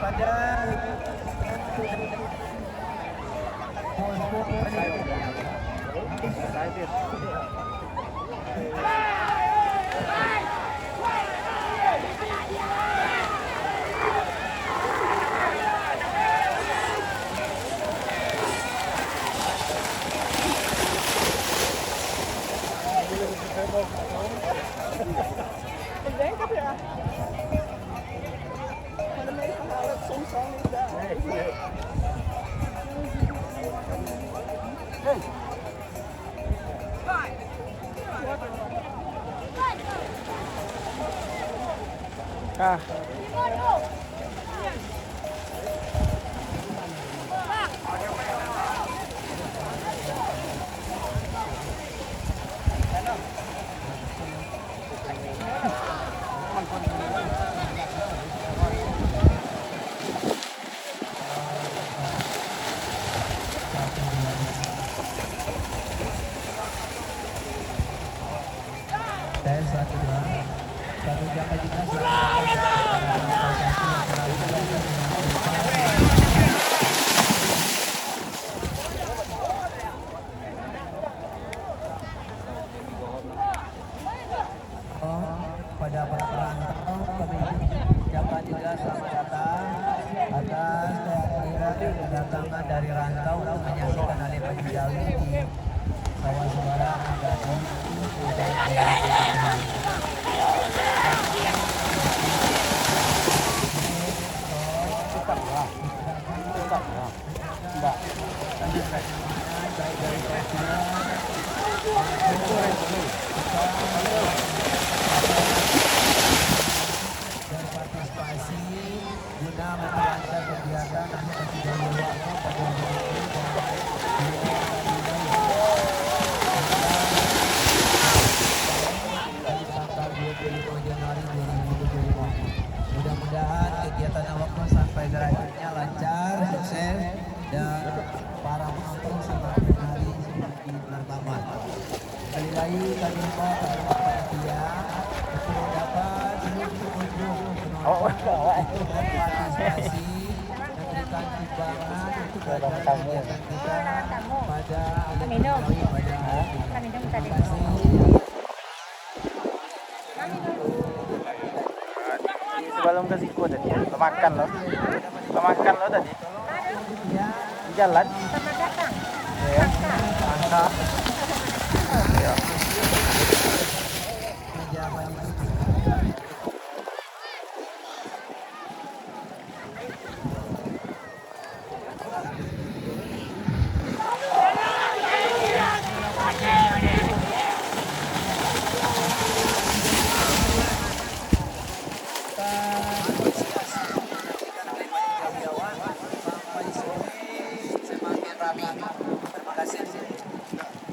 pada Ik denk het ja. Maar de meesten halen het soms al niet daar. ah Tes 1 2 satu jam juga pada para perantau kami ucapkan juga selamat datang atas kedatangan dari rantau untuk menyaksikan Ali Panjawi di Sawah Suara Magadi. Berpartisipasi guna memperlancar kegiatan tanggal 25 Januari 2025. Mudah-mudahan kegiatan awakmu sampai derajatnya lancar, sukses, dan para penonton selamat menari seperti pertama. Sekali lagi kami mohon kepada panitia untuk dapat ujung-ujung penonton berpartisipasi memberikan sumbangan untuk kegiatan kita pada minum. Terima kasih. sebelum ke siku tadi lo makan lo tadi di jalan Selamat datang. ya mantap ya. Terima kasih.